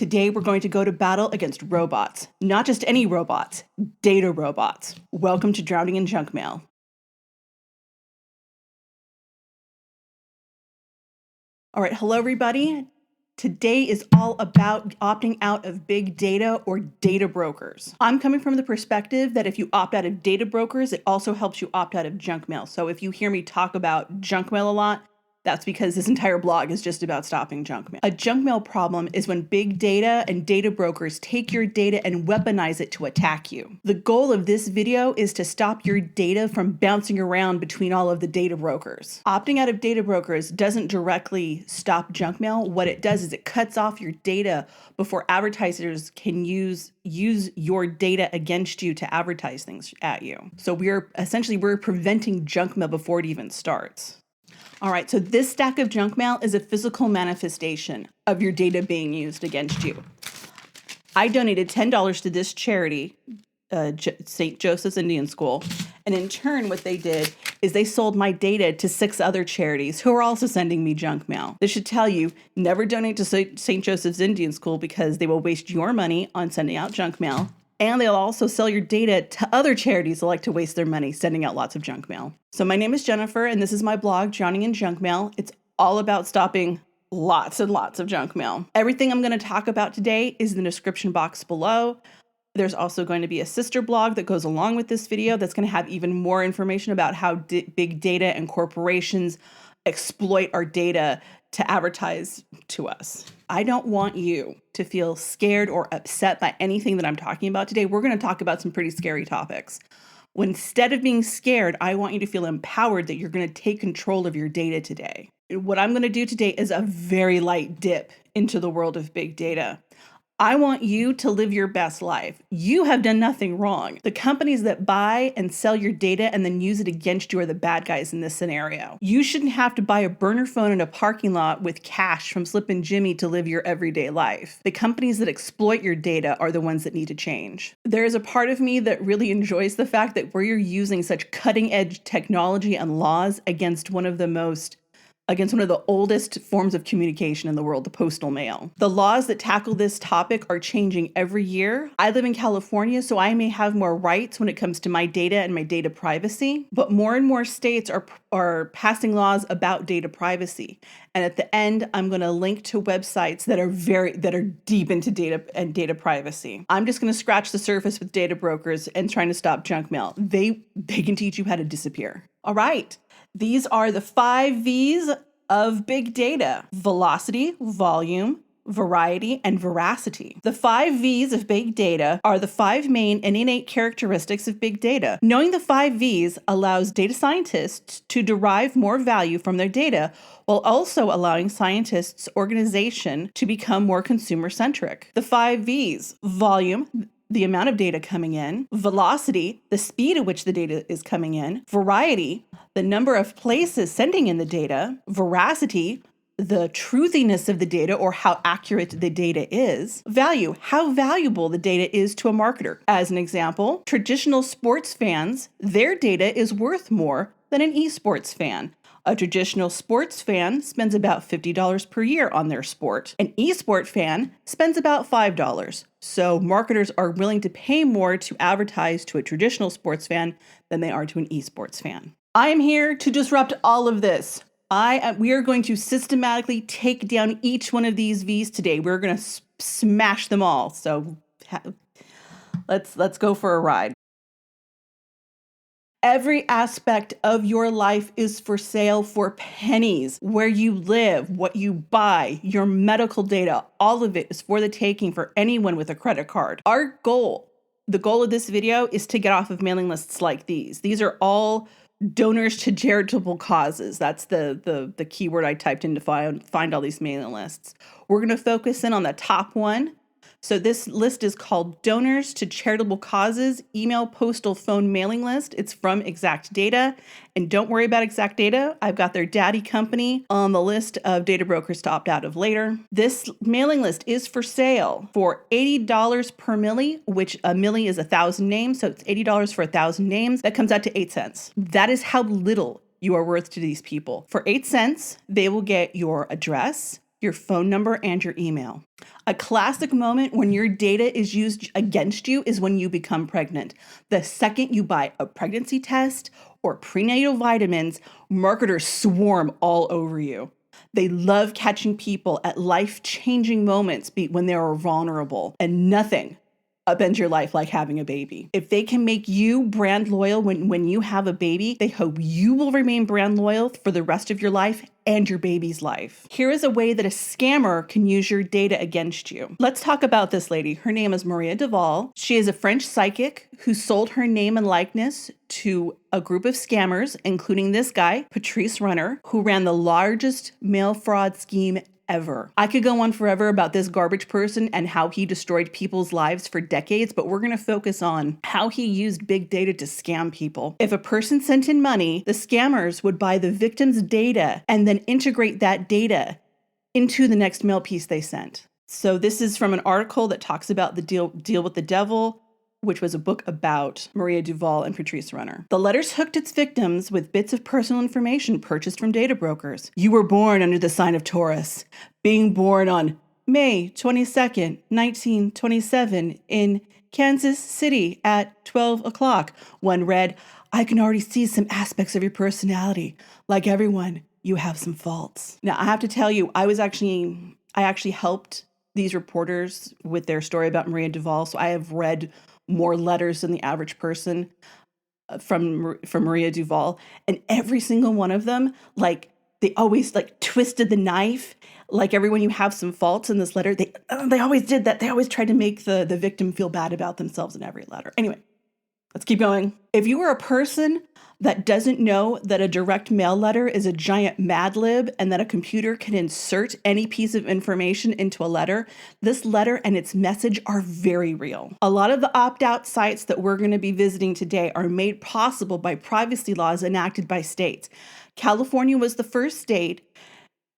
Today we're going to go to battle against robots. Not just any robots, data robots. Welcome to Drowning in Junk Mail. All right, hello everybody. Today is all about opting out of big data or data brokers. I'm coming from the perspective that if you opt out of data brokers, it also helps you opt out of junk mail. So if you hear me talk about junk mail a lot, that's because this entire blog is just about stopping junk mail. A junk mail problem is when big data and data brokers take your data and weaponize it to attack you. The goal of this video is to stop your data from bouncing around between all of the data brokers. Opting out of data brokers doesn't directly stop junk mail. What it does is it cuts off your data before advertisers can use your data against you to advertise things at you. So we're preventing junk mail before it even starts. All right, so this stack of junk mail is a physical manifestation of your data being used against you. I donated $10 to this charity, St. Joseph's Indian School, and in turn what they did is they sold my data to 6 other charities who are also sending me junk mail. This should tell you, never donate to St. Joseph's Indian School because they will waste your money on sending out junk mail. And they'll also sell your data to other charities that like to waste their money sending out lots of junk mail. So my name is Jennifer, and this is my blog, Drowning in Junk Mail. It's all about stopping lots and lots of junk mail. Everything I'm going to talk about today is in the description box below. There's also going to be a sister blog that goes along with this video that's going to have even more information about how big data and corporations exploit our data to advertise to us. I don't want you to feel scared or upset by anything that I'm talking about today. We're going to talk about some pretty scary topics. Instead of being scared, I want you to feel empowered that you're going to take control of your data today. What I'm going to do today is a very light dip into the world of big data. I want you to live your best life. You have done nothing wrong. The companies that buy and sell your data and then use it against you are the bad guys in this scenario. You shouldn't have to buy a burner phone in a parking lot with cash from Slippin' Jimmy to live your everyday life. The companies that exploit your data are the ones that need to change. There is a part of me that really enjoys the fact that we're using such cutting-edge technology and laws against one of the oldest forms of communication in the world, the postal mail. The laws that tackle this topic are changing every year. I live in California, so I may have more rights when it comes to my data and my data privacy, but more and more states are passing laws about data privacy. And at the end, I'm going to link to websites that are deep into data and data privacy. I'm just going to scratch the surface with data brokers and trying to stop junk mail. They can teach you how to disappear. All right. These are the 5 V's of big data: velocity, volume, variety, and veracity. The 5 V's of big data are the 5 main and innate characteristics of big data. Knowing the 5 V's allows data scientists to derive more value from their data while also allowing scientists' organization to become more consumer-centric. The 5 V's: volume, the amount of data coming in; velocity, the speed at which the data is coming in; variety, the number of places sending in the data; veracity, the truthiness of the data or how accurate the data is; value, how valuable the data is to a marketer. As an example, traditional sports fans, their data is worth more than an esports fan. A traditional sports fan spends about $50 per year on their sport. An esport fan spends about $5. So marketers are willing to pay more to advertise to a traditional sports fan than they are to an esports fan. I am here to disrupt all of this. We are going to systematically take down each one of these V's today. We're going to smash them all. So let's go for a ride. Every aspect of your life is for sale for pennies. Where you live, what you buy, your medical data, all of it is for the taking for anyone with a credit card. The goal of this video is to get off of mailing lists like these. These are all donors to charitable causes. That's the keyword I typed in to find all these mailing lists. We're going to focus in on the top one. So this list is called Donors to Charitable Causes Email, Postal, Phone Mailing List. It's from Exact Data. And don't worry about Exact Data. I've got their daddy company on the list of data brokers to opt out of later. This mailing list is for sale for $80 per milli, which a milli is 1,000 names. So it's $80 for 1,000 names. That comes out to 8 cents. That is how little you are worth to these people. For 8 cents, they will get your address, your phone number, and your email. A classic moment when your data is used against you is when you become pregnant. The second you buy a pregnancy test or prenatal vitamins, marketers swarm all over you. They love catching people at life-changing moments when they are vulnerable, and nothing upends your life like having a baby. If they can make you brand loyal when you have a baby, they hope you will remain brand loyal for the rest of your life and your baby's life. Here is a way that a scammer can use your data against you. Let's talk about this lady. Her name is Maria Duval. She is a French psychic who sold her name and likeness to a group of scammers, including this guy, Patrice Runner, who ran the largest mail fraud scheme ever. I could go on forever about this garbage person and how he destroyed people's lives for decades, but we're going to focus on how he used big data to scam people. If a person sent in money, the scammers would buy the victim's data and then integrate that data into the next mail piece they sent. So this is from an article that talks about the deal with the devil, which was a book about Maria Duval and Patrice Runner. The letters hooked its victims with bits of personal information purchased from data brokers. You were born under the sign of Taurus, being born on May 22nd, 1927 in Kansas City at 12 o'clock. One read, I can already see some aspects of your personality. Like everyone, you have some faults. Now, I have to tell you, I actually helped these reporters with their story about Maria Duval, so I have read more letters than the average person from Maria Duval, and every single one of them, like, they always like twisted the knife. Like everyone, you have some faults in this letter. They always did that. They always tried to make the victim feel bad about themselves in every letter. Anyway, let's keep going. If you are a person that doesn't know that a direct mail letter is a giant Mad Lib and that a computer can insert any piece of information into a letter, this letter and its message are very real. A lot of the opt-out sites that we're going to be visiting today are made possible by privacy laws enacted by states. California was the first state,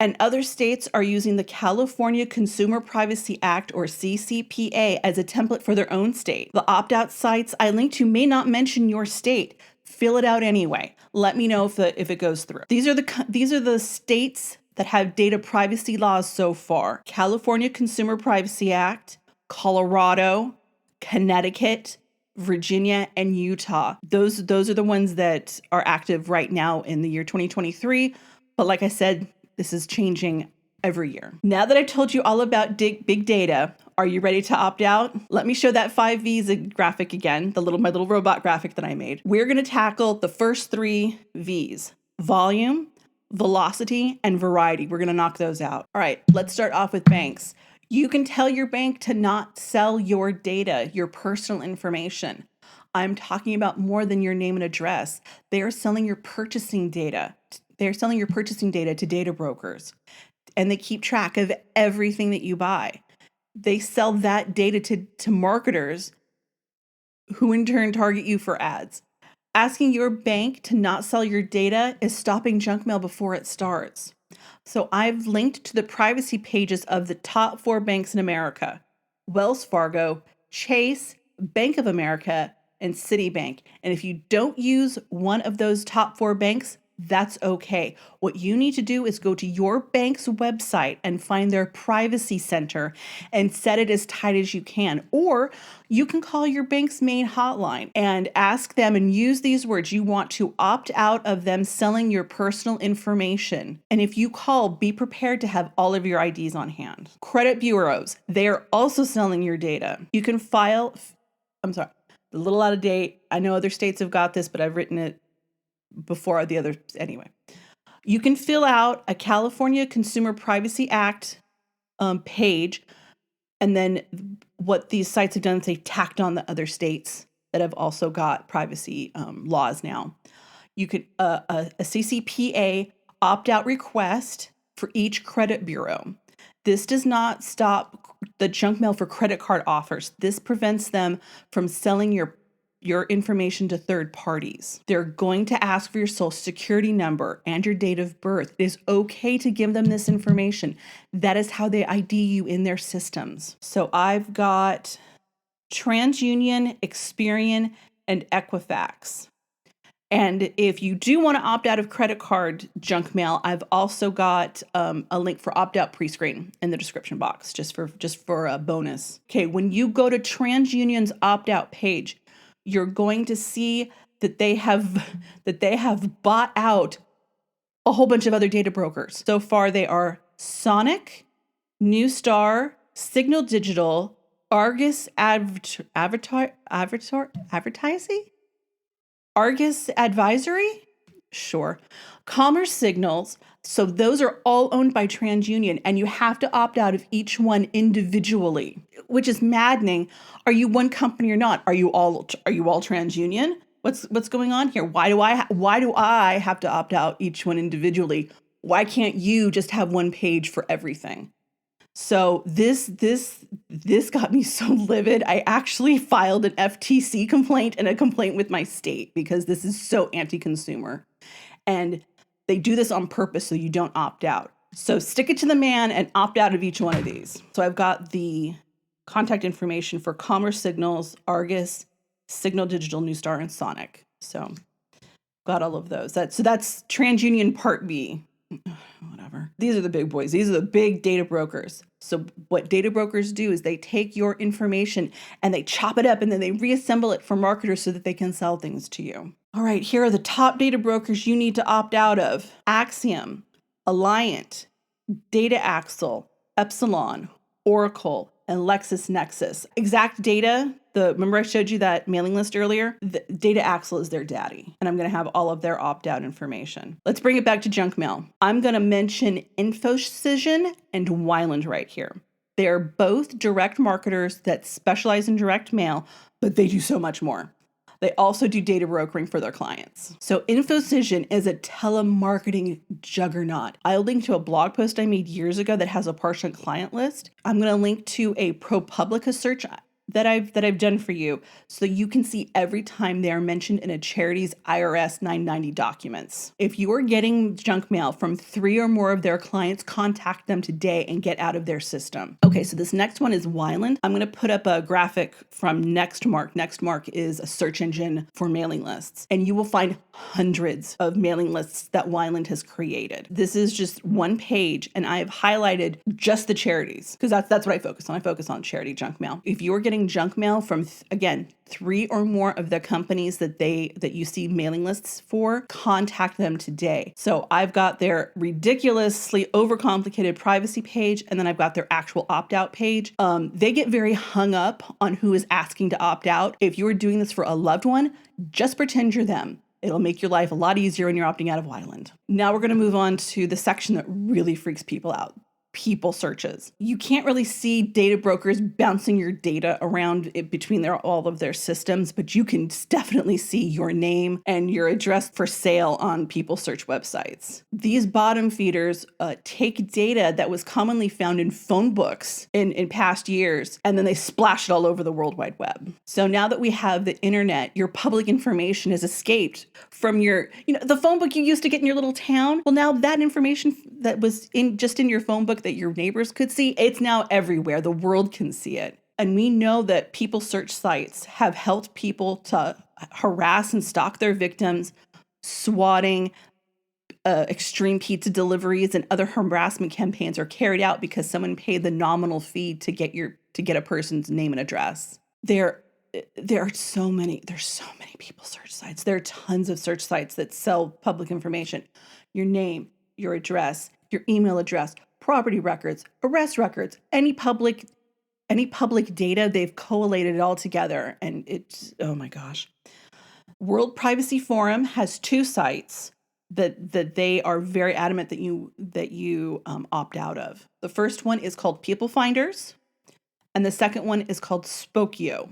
and other states are using the California Consumer Privacy Act, or CCPA, as a template for their own state. The opt-out sites I linked to may not mention your state. Fill it out anyway. Let me know if it goes through. These are the states that have data privacy laws so far: California Consumer Privacy Act, Colorado, Connecticut, Virginia, and Utah. Those are the ones that are active right now in the year 2023. But like I said, this is changing every year. Now that I've told you all about big data, are you ready to opt out? Let me show that 5 V's graphic again, my little robot graphic that I made. We're going to tackle the first 3 V's: volume, velocity, and variety. We're going to knock those out. All right, let's start off with banks. You can tell your bank to not sell your data, your personal information. I'm talking about more than your name and address. They are selling your purchasing data. They're selling your purchasing data to data brokers, and they keep track of everything that you buy. They sell that data to marketers who in turn target you for ads. Asking your bank to not sell your data is stopping junk mail before it starts. So I've linked to the privacy pages of the top 4 banks in America: Wells Fargo, Chase, Bank of America, and Citibank. And if you don't use one of those top 4 banks, that's okay. What you need to do is go to your bank's website and find their privacy center and set it as tight as you can. Or you can call your bank's main hotline and ask them and use these words. You want to opt out of them selling your personal information. And if you call, be prepared to have all of your IDs on hand. Credit bureaus, they are also selling your data. You can file, a little out of date. I know other states have got this, but I've written it before the others. Anyway, you can fill out a California Consumer Privacy Act page, and then what these sites have done is they tacked on the other states that have also got privacy laws now. You could a CCPA opt-out request for each credit bureau. This does not stop the junk mail for credit card offers. This prevents them from selling your information to third parties. They're going to ask for your social security number and your date of birth. It is okay to give them this information. That is how they ID you in their systems. So I've got TransUnion, Experian, and Equifax. And if you do want to opt out of credit card junk mail, I've also got a link for opt-out pre-screen in the description box, just for a bonus. Okay, when you go to TransUnion's opt-out page, you're going to see that they have bought out a whole bunch of other data brokers. So far, they are Sonic, Newstar, Signal Digital, Argus Advertising. Argus Advisory? Sure. Commerce Signals. So those are all owned by TransUnion, and you have to opt out of each one individually, which is maddening. Are you one company or not? Are you all TransUnion? What's going on here? Why do I have to opt out each one individually? Why can't you just have one page for everything? So this got me so livid. I actually filed an FTC complaint and a complaint with my state because this is so anti-consumer. And they do this on purpose so you don't opt out. So stick it to the man and opt out of each one of these. So I've got the contact information for Commerce Signals, Argus, Signal Digital, Newstar, and Sonic. So got all of those. That's TransUnion Part B. Whatever. These are the big boys. These are the big data brokers. So what data brokers do is they take your information and they chop it up and then they reassemble it for marketers so that they can sell things to you. All right, here are the top data brokers you need to opt out of. Axiom, Alliant, Data Axle, Epsilon, Oracle, and LexisNexis. Exact Data, remember I showed you that mailing list earlier? The Data Axle is their daddy, and I'm going to have all of their opt-out information. Let's bring it back to junk mail. I'm going to mention InfoCision and Wiland right here. They're both direct marketers that specialize in direct mail, but they do so much more. They also do data brokering for their clients. So InfoCision is a telemarketing juggernaut. I'll link to a blog post I made years ago that has a partial client list. I'm going to link to a ProPublica search that I've done for you so you can see every time they are mentioned in a charity's IRS 990 documents. If you are getting junk mail from 3 or more of their clients, contact them today and get out of their system. Okay, so this next one is Wiland. I'm going to put up a graphic from Nextmark. Nextmark is a search engine for mailing lists, and you will find hundreds of mailing lists that Wiland has created. This is just one page, and I have highlighted just the charities because that's what I focus on. I focus on charity junk mail. If you are getting junk mail from, again, 3 or more of the companies that you see mailing lists for, contact them today. So I've got their ridiculously overcomplicated privacy page, and then I've got their actual opt-out page. They get very hung up on who is asking to opt out. If you are doing this for a loved one, just pretend you're them. It'll make your life a lot easier when you're opting out of Wiland. Now we're going to move on to the section that really freaks people out. People searches. You can't really see data brokers bouncing your data around between all of their systems, but you can definitely see your name and your address for sale on people search websites. These bottom feeders take data that was commonly found in phone books in past years, and then they splash it all over the World Wide Web. So now that we have the internet, your public information has escaped from the phone book you used to get in your little town. Well, now that information that was in your phone book that your neighbors could see, it's now everywhere. The world can see it. And we know that people search sites have helped people to harass and stalk their victims, swatting, extreme pizza deliveries, and other harassment campaigns are carried out because someone paid the nominal fee to get a person's name and address. There are so many people search sites. There are tons of search sites that sell public information. Your name, your address, your email address, property records, arrest records, any public data, they've collated it all together. And it's, oh my gosh. World Privacy Forum has 2 sites that they are very adamant that you opt out of. The first one is called People Finders, and the second one is called Spokeo.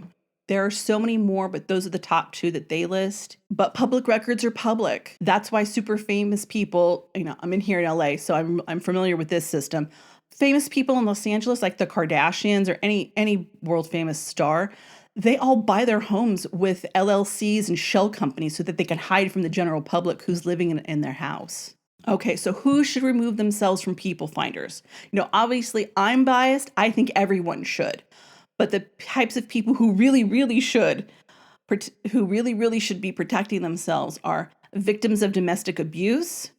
There are so many more, but those are the top 2 that they list. But public records are public. That's why super famous people, I'm in here in LA, so I'm familiar with this system. Famous people in Los Angeles, like the Kardashians or any world famous star, they all buy their homes with LLCs and shell companies so that they can hide from the general public who's living in their house. Okay, so who should remove themselves from People Finders? Obviously I'm biased. I think everyone should. But the types of people who really, really should who really should be protecting themselves are victims of domestic abuse,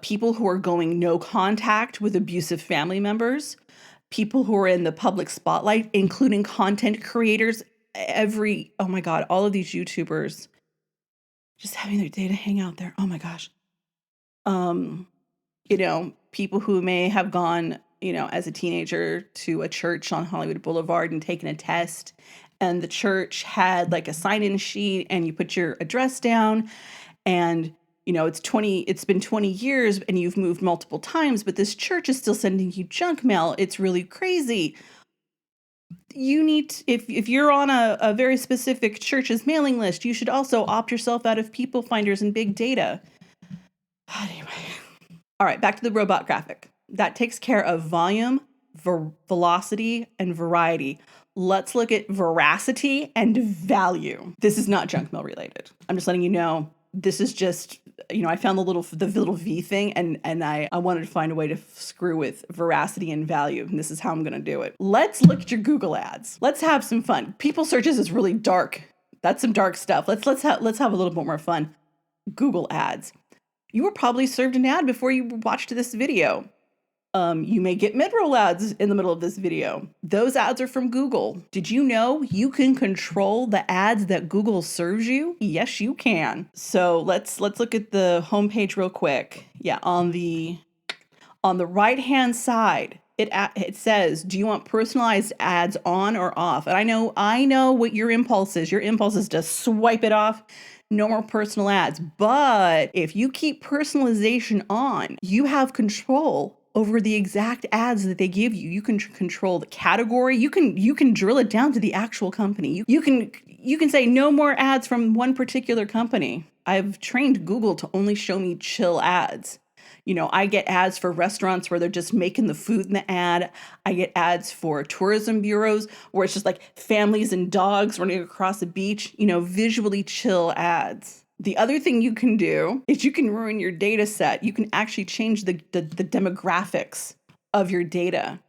people who are going no contact with abusive family members, people who are in the public spotlight, including content creators. Oh my God, all of these YouTubers just having their data hang out there. Oh my gosh. People who may have gone, as a teenager to a church on Hollywood Boulevard and taken a test, and the church had like a sign-in sheet and you put your address down, and it's been 20 years and you've moved multiple times, but this church is still sending you junk mail. It's really crazy. You need, if you're on a very specific church's mailing list, you should also opt yourself out of people finders and big data. Anyway. All right, back to the robot graphic. That takes care of volume, velocity, and variety. Let's look at veracity and value. This is not junk mail related. I'm just letting you know. This is just, I found the little V thing, and I wanted to find a way to screw with veracity and value, and this is how I'm going to do it. Let's look at your Google ads. Let's have some fun. People searches is really dark. That's some dark stuff. Let's have a little bit more fun. Google ads. You were probably served an ad before you watched this video. You may get mid-roll ads in the middle of this video. Those ads are from Google. Did you know you can control the ads that Google serves you? Yes, you can. So let's look at the homepage real quick. Yeah, on the right-hand side, it says, do you want personalized ads on or off? And I know what your impulse is. Your impulse is to swipe it off. No more personal ads. But if you keep personalization on, you have control over the exact ads that they give you. You can control the category. You can drill it down to the actual company. You can say no more ads from one particular company. I've trained Google to only show me chill ads. I get ads for restaurants where they're just making the food in the ad. I get ads for tourism bureaus where it's just like families and dogs running across a beach, visually chill ads. The other thing you can do is you can ruin your data set. You can actually change the demographics of your data.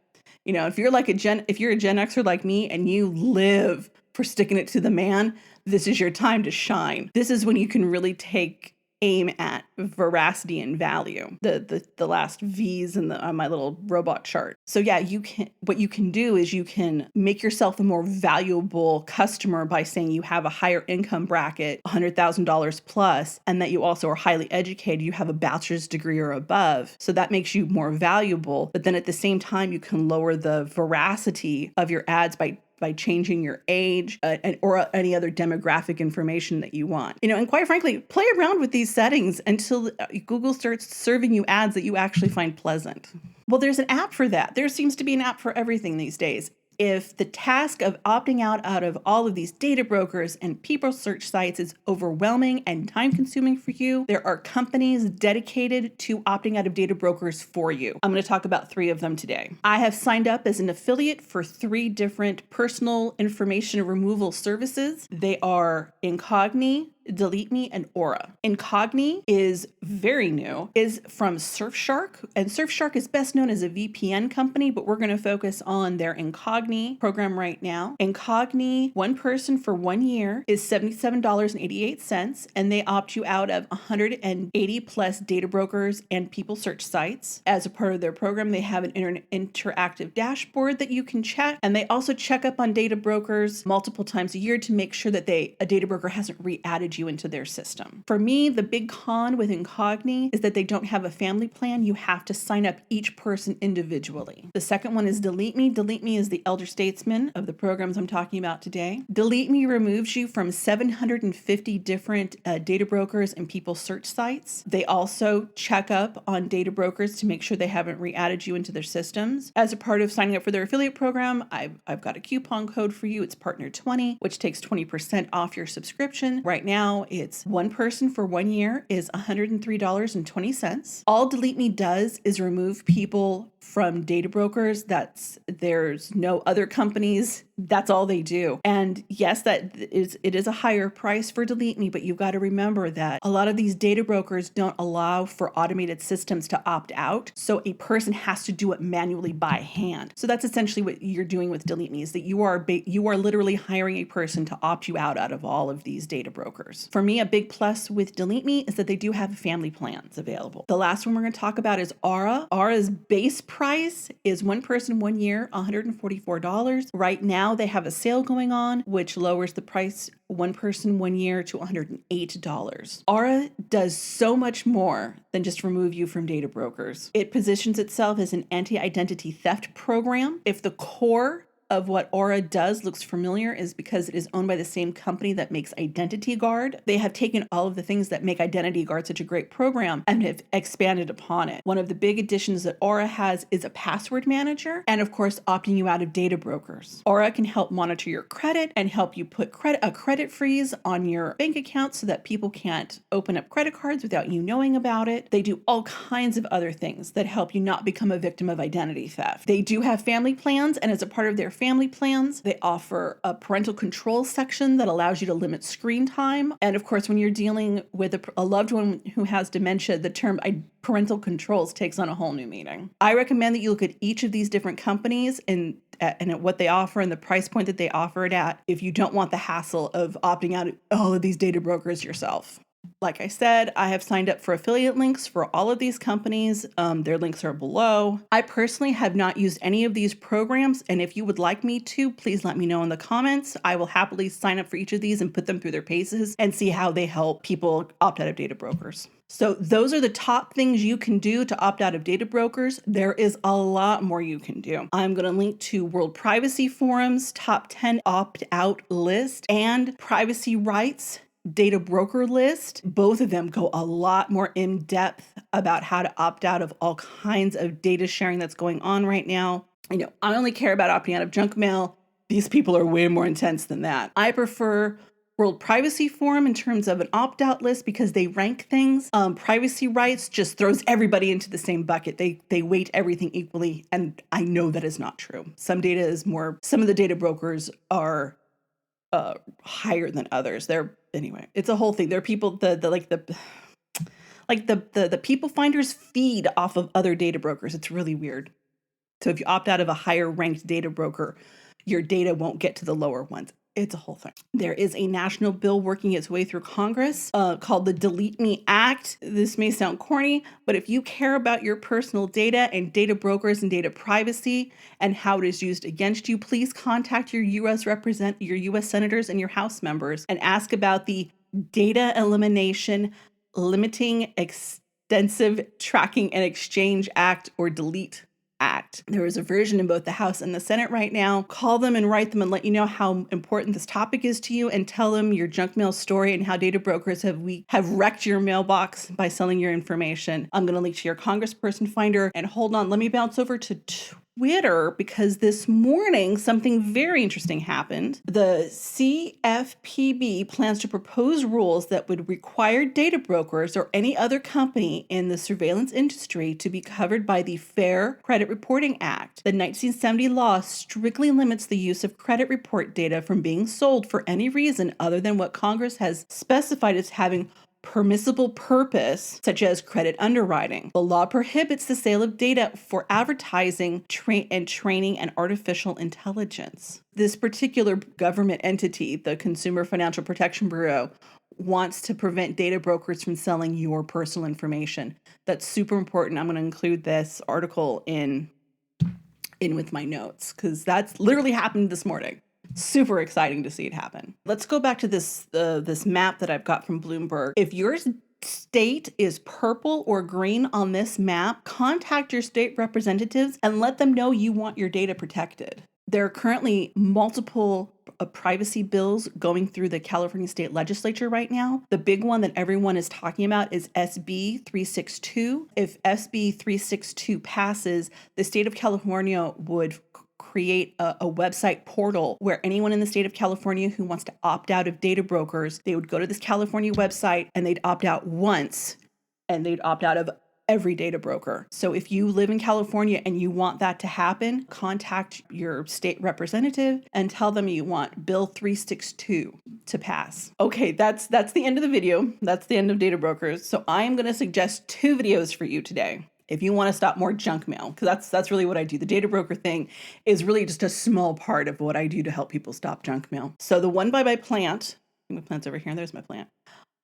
If you're a Gen Xer like me and you live for sticking it to the man, this is your time to shine. This is when you can really take aim at veracity and value, the last V's on my little robot chart. So yeah, what you can do is you can make yourself a more valuable customer by saying you have a higher income bracket, $100,000 plus, and that you also are highly educated, you have a bachelor's degree or above. So that makes you more valuable. But then at the same time, you can lower the veracity of your ads by changing your age or any other demographic information that you want. And quite frankly, play around with these settings until Google starts serving you ads that you actually find pleasant. Well, there's an app for that. There seems to be an app for everything these days. If the task of opting out of all of these data brokers and people search sites is overwhelming and time consuming for you, there are companies dedicated to opting out of data brokers for you. I'm going to talk about 3 of them today. I have signed up as an affiliate for 3 different personal information removal services. They are Incogni, Delete Me, and Aura. Incogni is very new, is from Surfshark, and Surfshark is best known as a VPN company, but we're going to focus on their Incogni program right now. Incogni, one person for 1 year, is $77.88, and they opt you out of 180 plus data brokers and people search sites. As a part of their program, they have an interactive dashboard that you can check, and they also check up on data brokers multiple times a year to make sure that a data broker hasn't re-added you into their system. For me, the big con with Incogni is that they don't have a family plan. You have to sign up each person individually. The second one is Delete Me. Delete Me is the elder statesman of the programs I'm talking about today. Delete Me removes you from 750 different data brokers and people search sites. They also check up on data brokers to make sure they haven't re-added you into their systems. As a part of signing up for their affiliate program, I've got a coupon code for you. It's Partner20, which takes 20% off your subscription. Right now, it's one person for 1 year is $103.20. All Delete Me does is remove people from data brokers. There's no other companies. That's all they do. And yes, it is a higher price for Delete Me, but you've got to remember that a lot of these data brokers don't allow for automated systems to opt out. So a person has to do it manually by hand. So that's essentially what you're doing with Delete Me, is that you are literally hiring a person to opt you out of all of these data brokers. For me, a big plus with Delete Me is that they do have family plans available. The last one we're going to talk about is Aura. Aura's base price is one person, 1 year, $144. Right now, they have a sale going on, which lowers the price one person, 1 year to $108. Aura does so much more than just remove you from data brokers. It positions itself as an anti-identity theft program. If the core of what Aura does looks familiar, is because it is owned by the same company that makes Identity Guard. They have taken all of the things that make Identity Guard such a great program and have expanded upon it. One of the big additions that Aura has is a password manager, and of course, opting you out of data brokers. Aura can help monitor your credit and help you put a credit freeze on your bank account so that people can't open up credit cards without you knowing about it. They do all kinds of other things that help you not become a victim of identity theft. They do have family plans, and as a part of their family plans, they offer a parental control section that allows you to limit screen time. And of course, when you're dealing with a loved one who has dementia, the term parental controls takes on a whole new meaning. I recommend that you look at each of these different companies and at what they offer and the price point that they offer it at, if you don't want the hassle of opting out of all of these data brokers yourself. Like I said, I have signed up for affiliate links for all of these companies. Their links are below. I personally have not used any of these programs, and if you would like me to, please let me know in the comments. I will happily sign up for each of these and put them through their paces and see how they help people opt out of data brokers. So those are the top things you can do to opt out of data brokers. There is a lot more you can do. I'm going to link to World Privacy Forum's top 10 opt-out list and Privacy Rights data broker list. Both of them go a lot more in depth about how to opt out of all kinds of data sharing that's going on right now. I only care about opting out of junk mail. These people are way more intense than that. I prefer World Privacy Forum in terms of an opt-out list because they rank things. Privacy Rights just throws everybody into the same bucket. They weight everything equally, and I know that is not true. Some of the data brokers are higher than others. Anyway, it's a whole thing. There are people the people finders feed off of other data brokers. It's really weird. So if you opt out of a higher ranked data broker, your data won't get to the lower ones. It's a whole thing. There is a national bill working its way through Congress called the Delete Me Act. This may sound corny, but if you care about your personal data and data brokers and data privacy and how it is used against you, please contact your U.S. senators and your House members and ask about the Data Elimination Limiting Extensive Tracking and Exchange Act, or DELETE Act. There is a version in both the House and the Senate right now. Call them and write them and let you know how important this topic is to you, and tell them your junk mail story and how data brokers have wrecked your mailbox by selling your information. I'm going to link to your congressperson finder. And hold on, let me bounce over to Twitter, because this morning something very interesting happened. The CFPB plans to propose rules that would require data brokers or any other company in the surveillance industry to be covered by the Fair Credit Reporting Act. The 1970 law strictly limits the use of credit report data from being sold for any reason other than what Congress has specified as having permissible purpose, such as credit underwriting. The law prohibits the sale of data for advertising, training, and artificial intelligence. This particular government entity, the Consumer Financial Protection Bureau, wants to prevent data brokers from selling your personal information. That's super important. I'm going to include this article in with my notes, because that's literally happened this morning. Super exciting to see it happen. Let's go back to this map that I've got from Bloomberg. If your state is purple or green on this map, contact your state representatives and let them know you want your data protected. There are currently multiple privacy bills going through the California state legislature right now. The big one that everyone is talking about is SB 362. If SB 362 passes, the state of California would create a website portal where anyone in the state of California who wants to opt out of data brokers, they would go to this California website and they'd opt out once, and they'd opt out of every data broker. So if you live in California and you want that to happen, contact your state representative and tell them you want Bill 362 to pass. Okay, that's the end of the video. That's the end of data brokers. So I am going to suggest 2 videos for you today if you want to stop more junk mail, because that's really what I do. The data broker thing is really just a small part of what I do to help people stop junk mail. So the one by my plant, my plant's over here, there's my plant.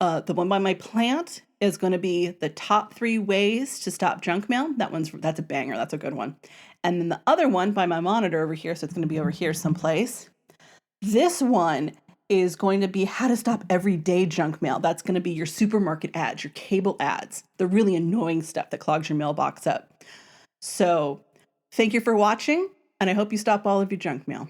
The one by my plant is going to be the top 3 ways to stop junk mail. That's a banger. That's a good one. And then the other one by my monitor over here, so it's going to be over here someplace. This one is going to be how to stop everyday junk mail. That's going to be your supermarket ads, your cable ads, the really annoying stuff that clogs your mailbox up. So thank you for watching, and I hope you stop all of your junk mail.